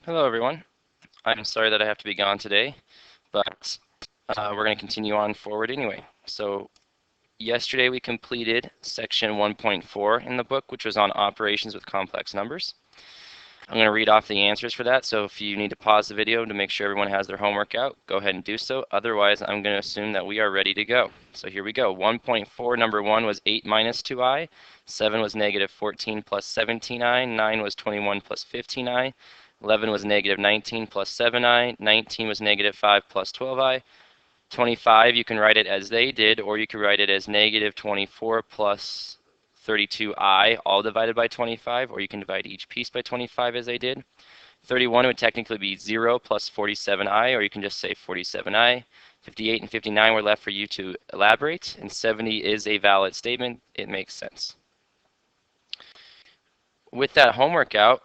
Hello everyone. I'm sorry that I have to be gone today, but we're going to continue on forward anyway. So yesterday we completed section 1.4 in the book, which was on operations with complex numbers. I'm going to read off the answers for that, so if you need to pause the video to make sure everyone has their homework out, go ahead and do so. Otherwise, I'm going to assume that we are ready to go. So here we go. 1.4, number 1 was 8 minus 2i, 7 was negative 14 plus 17i, 9 was 21 plus 15i, 11 was negative 19 plus 7i, 19 was negative 5 plus 12i, 25 you can write it as they did, or you could write it as negative 24 plus 32i, all divided by 25, or you can divide each piece by 25 as they did. 31 would technically be 0 plus 47i, or you can just say 47i. 58 and 59 were left for you to elaborate, and 70 is a valid statement. It makes sense. With that homework out,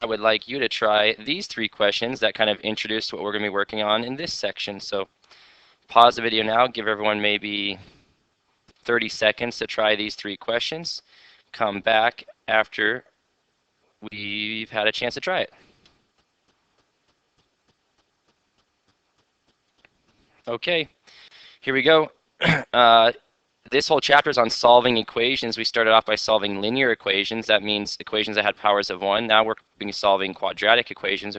I would like you to try these 3 questions that kind of introduce what we're going to be working on in this section. So pause the video now, give everyone maybe 30 seconds to try these 3 questions. Come back after we've had a chance to try it. Okay, here we go. This whole chapter is on solving equations. We started off by solving linear equations. That means equations that had powers of 1. Now we're being solving quadratic equations,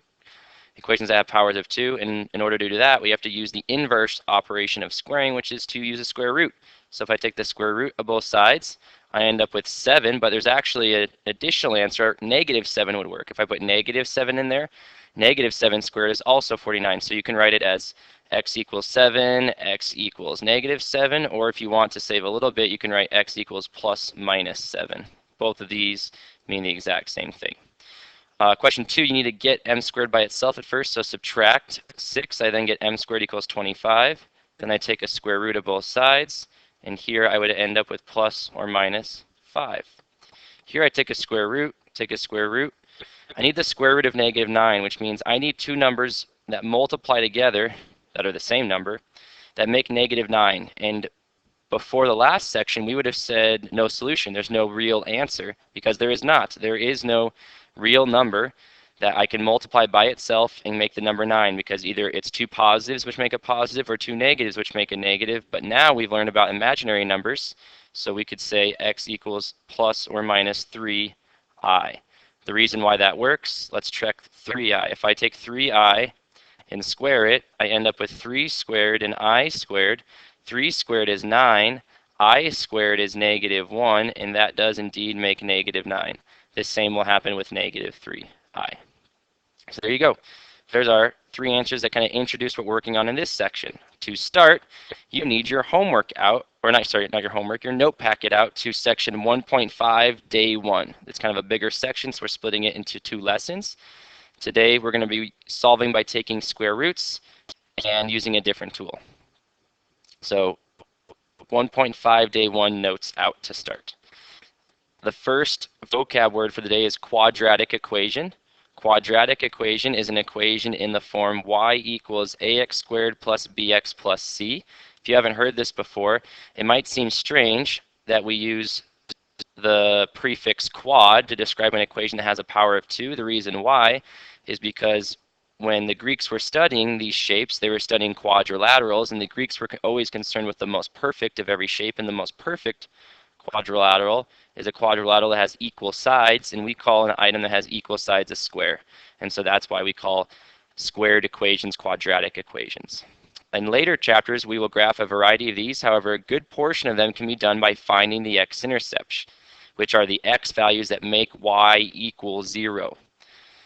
equations that have powers of 2. And in order to do that, we have to use the inverse operation of squaring, which is to use a square root. So if I take the square root of both sides, I end up with 7, but there's actually an additional answer. Negative 7 would work. If I put negative 7 in there, negative 7 squared is also 49. So you can write it as x equals 7, x equals negative 7, or if you want to save a little bit, you can write x equals plus minus 7. Both of these mean the exact same thing. Question 2, you need to get m squared by itself at first, so subtract 6. I then get m squared equals 25. Then I take a square root of both sides, and here I would end up with plus or minus 5. Here I take a square root, I need the square root of negative 9, which means I need 2 numbers that multiply together that are the same number that make negative 9. And before the last section, we would have said no solution. There's no real answer because there is not. There is no real number that I can multiply by itself and make the number 9 because either it's 2 positives which make a positive or 2 negatives which make a negative. But now we've learned about imaginary numbers, so we could say x equals plus or minus 3i. The reason why that works, let's check 3i. If I take 3i and square it, I end up with 3 squared and I squared. 3 squared is 9, I squared is negative 1, and that does indeed make negative 9. The same will happen with negative 3i. So there you go. There's our 3 answers that kind of introduce what we're working on in this section. To start, you need your homework out, or not your homework, your note packet out to section 1.5, day 1. It's kind of a bigger section, so we're splitting it into 2 lessons. Today we're going to be solving by taking square roots and using a different tool. So 1.5 day 1 notes out to start. The first vocab word for the day is quadratic equation. Quadratic equation is an equation in the form y equals ax squared plus bx plus c. If you haven't heard this before, it might seem strange that we use the prefix quad to describe an equation that has a power of 2. The reason why is because when the Greeks were studying these shapes, they were studying quadrilaterals, and the Greeks were always concerned with the most perfect of every shape, and the most perfect quadrilateral is a quadrilateral that has equal sides, and we call an item that has equal sides a square. And so that's why we call squared equations quadratic equations. In later chapters, we will graph a variety of these. However, a good portion of them can be done by finding the x-intercepts, which are the x values that make y equal 0.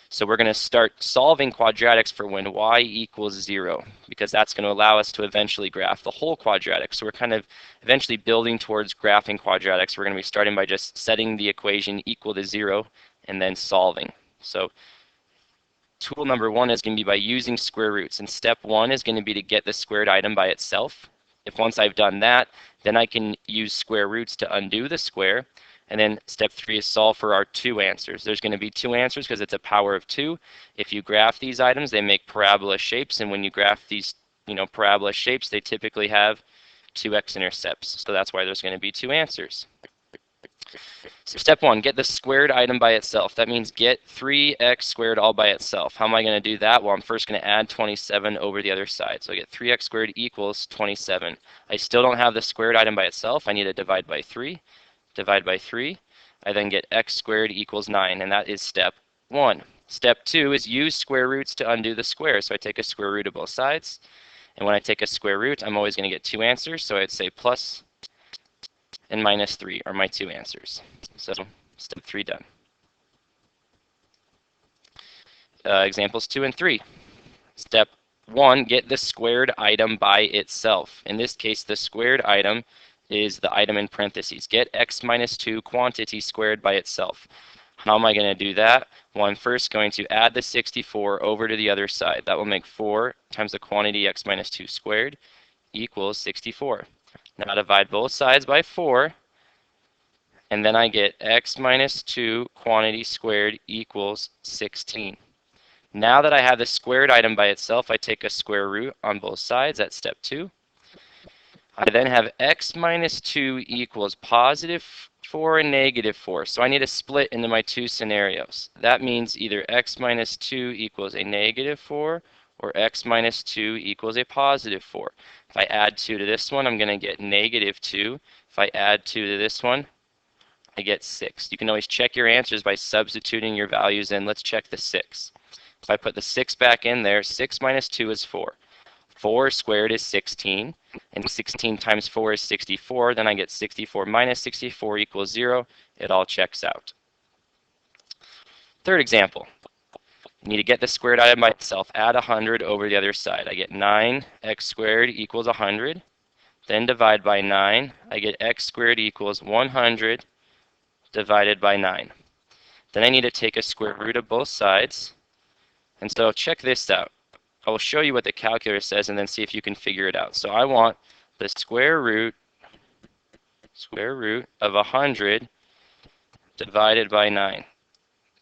So we're going to start solving quadratics for when y equals 0, because that's going to allow us to eventually graph the whole quadratic. So we're kind of eventually building towards graphing quadratics. We're going to be starting by just setting the equation equal to 0 and then solving. So tool number 1 is going to be by using square roots. And step 1 is going to be to get the squared item by itself. If once I've done that, then I can use square roots to undo the square. And then step 3 is solve for our 2 answers. There's going to be 2 answers because it's a power of 2. If you graph these items, they make parabola shapes, and when you graph these, parabola shapes, they typically have 2 x-intercepts. So that's why there's going to be 2 answers. So step one, get the squared item by itself. That means get 3x squared all by itself. How am I going to do that? Well, I'm first going to add 27 over the other side. So I get 3x squared equals 27. I still don't have the squared item by itself. I need to divide by 3. Divide by 3. I then get x squared equals 9, and that is step one. Step two is use square roots to undo the square. So I take a square root of both sides. And when I take a square root, I'm always going to get two answers. So I'd say plus and minus 3 are my two answers. So step 3 done. Examples 2 and 3. Step 1, get the squared item by itself. In this case, the squared item is the item in parentheses. Get x minus 2 quantity squared by itself. How am I going to do that? Well, I'm first going to add the 64 over to the other side. That will make 4 times the quantity x minus 2 squared equals 64. Now divide both sides by 4, and then I get x minus 2 quantity squared equals 16. Now that I have the squared item by itself, I take a square root on both sides. That's step 2. I then have x minus 2 equals positive 4 and negative 4. So I need to split into my two scenarios. That means either x minus 2 equals a negative 4 or x minus 2 equals a positive 4. If I add 2 to this one, I'm going to get negative 2. If I add 2 to this one, I get 6. You can always check your answers by substituting your values in. Let's check the 6. If I put the 6 back in there, 6 minus 2 is 4. 4 squared is 16, and 16 times 4 is 64. Then I get 64 minus 64 equals 0. It all checks out. Third example. You need to get the squared item by itself. Add 100 over the other side. I get 9x squared equals 100. Then divide by 9. I get x squared equals 100 divided by 9. Then I need to take a square root of both sides. And so check this out. I will show you what the calculator says and then see if you can figure it out. So I want the square root of 100 divided by 9.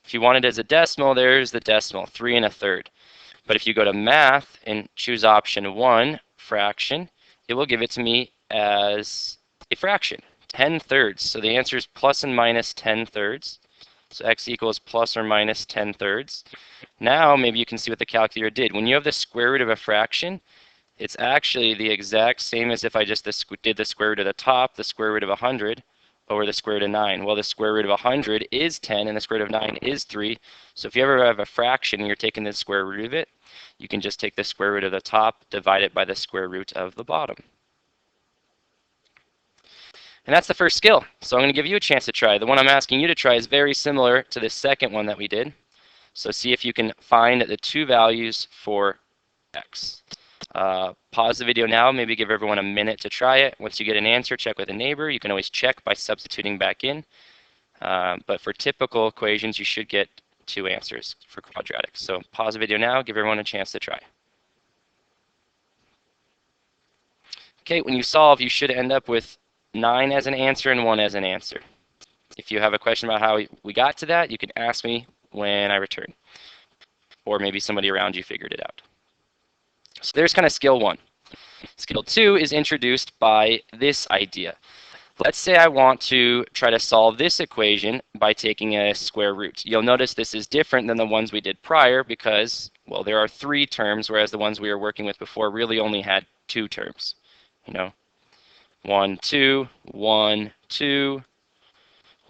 If you want it as a decimal, there's the decimal, 3 1/3. But if you go to math and choose option 1, fraction, it will give it to me as a fraction, 10/3. So the answer is plus and minus 10/3. So x equals plus or minus 10/3. Now maybe you can see what the calculator did. When you have the square root of a fraction, it's actually the exact same as if I just did the square root of the top, the square root of 100, over the square root of 9. Well, the square root of 100 is 10, and the square root of 9 is 3. So if you ever have a fraction and you're taking the square root of it, you can just take the square root of the top, divide it by the square root of the bottom. And that's the first skill. So I'm going to give you a chance to try. The one I'm asking you to try is very similar to the second one that we did. So see if you can find the two values for x. Pause the video now, maybe give everyone a minute to try it. Once you get an answer, check with a neighbor. You can always check by substituting back in. But for typical equations, you should get two answers for quadratics. So pause the video now, give everyone a chance to try. Okay, when you solve, you should end up with 9 as an answer and 1 as an answer. If you have a question about how we got to that, you can ask me when I return. Or maybe somebody around you figured it out. So there's kind of skill 1. Skill 2 is introduced by this idea. Let's say I want to try to solve this equation by taking a square root. You'll notice this is different than the ones we did prior because, well, there are 3 terms, whereas the ones we were working with before really only had 2 terms. You know, 1, 2, 1, 2,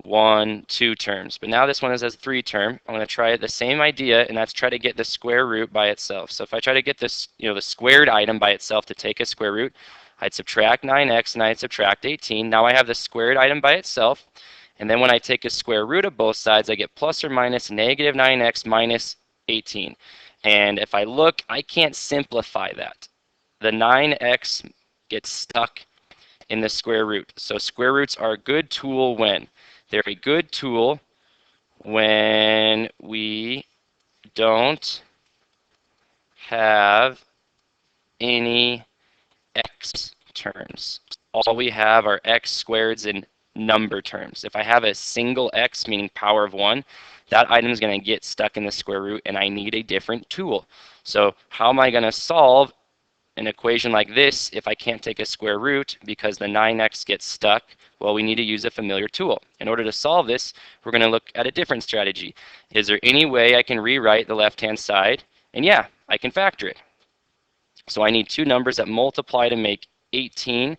1, 2 terms. But now this one has 3 term. I'm going to try the same idea, and that's try to get the square root by itself. So if I try to get this, the squared item by itself to take a square root, I'd subtract 9x and I'd subtract 18. Now I have the squared item by itself. And then when I take a square root of both sides, I get plus or minus negative 9x minus 18. And if I look, I can't simplify that. The 9x gets stuck in the square root. So square roots are a good tool when? They're a good tool when we don't have any x terms. All we have are x squareds in number terms. If I have a single x, meaning power of 1, that item is going to get stuck in the square root, and I need a different tool. So how am I going to solve an equation like this if I can't take a square root because the 9x gets stuck? Well, we need to use a familiar tool. In order to solve this, we're going to look at a different strategy. Is there any way I can rewrite the left-hand side? And yeah, I can factor it. So I need two numbers that multiply to make 18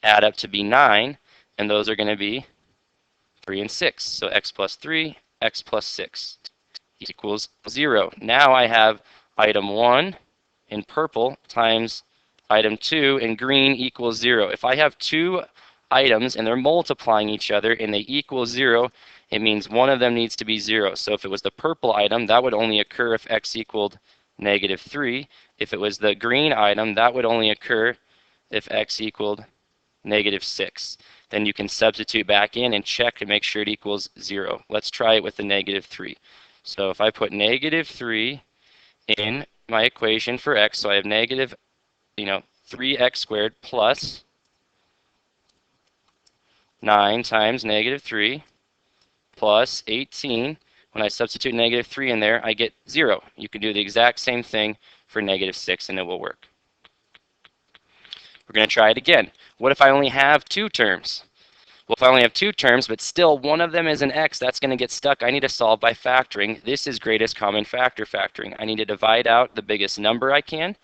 add up to be 9, and those are going to be 3 and 6. So x plus 3, x plus 6 equals 0. Now I have item 1 in purple times item 2 in green equals 0. If I have two items and they're multiplying each other and they equal 0, it means one of them needs to be 0. So if it was the purple item, that would only occur if x equaled -3. If it was the green item, that would only occur if x equaled -6. Then you can substitute back in and check to make sure it equals 0. Let's try it with the -3. So if I put -3 in my equation for x, so I have negative, 3x squared plus 9 times -3 plus 18. When I substitute -3 in there, I get 0. You can do the exact same thing for -6 and it will work. We're going to try it again. What if I only have two terms? Well, if I only have two terms, but still one of them is an x, that's going to get stuck. I need to solve by factoring. This is greatest common factor factoring. I need to divide out the biggest number I can.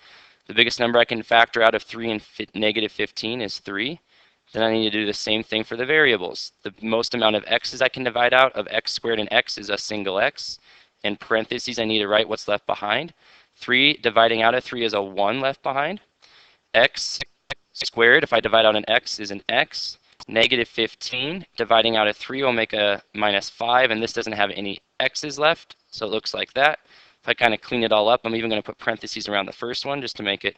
The biggest number I can factor out of 3 and -15 is 3. Then I need to do the same thing for the variables. The most amount of x's I can divide out of x squared and x is a single x. In parentheses, I need to write what's left behind. 3 dividing out of 3 is a 1 left behind. X squared, if I divide out an x, is an x. -15 dividing out of 3 will make a -5, and this doesn't have any x's left, so it looks like that. If I kind of clean it all up, I'm even going to put parentheses around the first one just to make it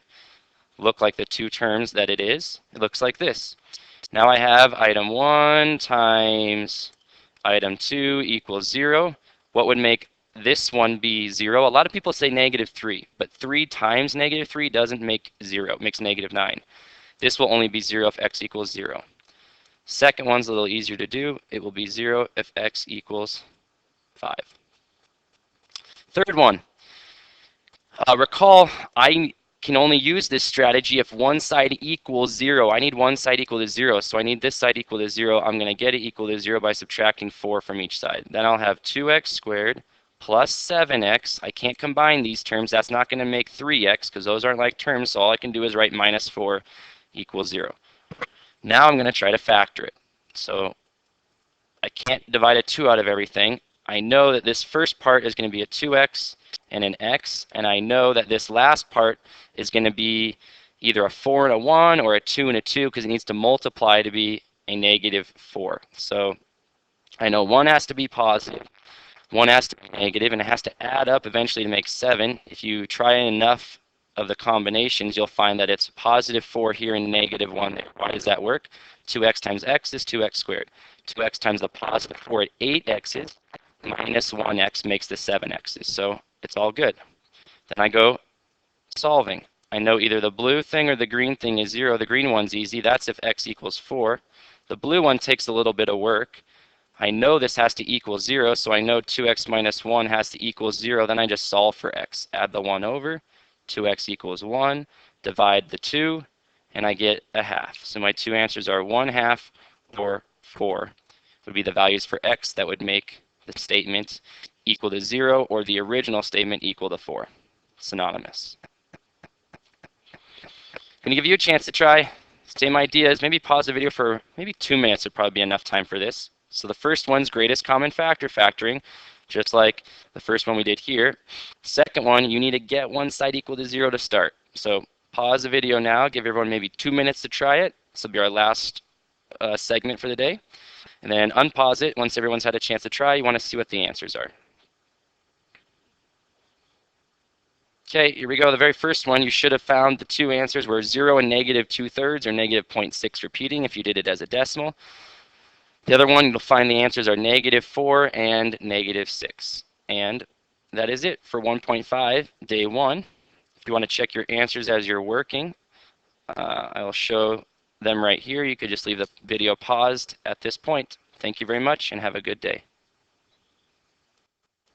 look like the two terms that it is. It looks like this. Now I have item 1 times item 2 equals 0. What would make this one be 0? A lot of people say -3, but 3 times -3 doesn't make 0. It makes -9. This will only be 0 if x equals 0. Second one's a little easier to do. It will be 0 if x equals 5. Third one. Recall, I can only use this strategy if one side equals 0. I need one side equal to 0, so I need this side equal to 0. I'm going to get it equal to 0 by subtracting 4 from each side. Then I'll have 2x squared plus 7x. I can't combine these terms. That's not going to make 3x because those aren't like terms, so all I can do is write -4 equals 0. Now I'm going to try to factor it. So I can't divide a 2 out of everything. I know that this first part is going to be a 2x and an x, and I know that this last part is going to be either a 4 and a 1 or a 2 and a 2 because it needs to multiply to be a -4. So I know one has to be positive, one has to be negative, and it has to add up eventually to make 7. If you try enough of the combinations, you'll find that it's +4 here and -1 there. Why does that work? 2x times x is 2x squared. 2x times the +4 at 8x's minus 1x makes the 7x's. So it's all good. Then I go solving. I know either the blue thing or the green thing is 0. The green one's easy. That's if x equals 4. The blue one takes a little bit of work. I know this has to equal 0, so I know 2x minus 1 has to equal 0. Then I just solve for x. Add the 1 over. 2x equals 1. Divide the 2, and I get a half. So my two answers are 1/2 or 4 would be the values for x that would make the statement equal to 0 or the original statement equal to 4. Synonymous. I'm going to give you a chance to try. Same ideas. Maybe pause the video for maybe 2 minutes would probably be enough time for this. So the first one's greatest common factor factoring, just like the first one we did here. Second one, you need to get one side equal to 0 to start. So pause the video now. Give everyone maybe 2 minutes to try it. This will be our last segment for the day. And then unpause it once everyone's had a chance to try. You want to see what the answers are. Okay, here we go. The very first one, you should have found the two answers were 0 and -2/3 or -0.6 repeating if you did it as a decimal. The other one, you'll find the answers are -4 and -6. And that is it for 1.5, day 1. If you want to check your answers as you're working, I'll show them right here. You could just leave the video paused at this point. Thank you very much and have a good day.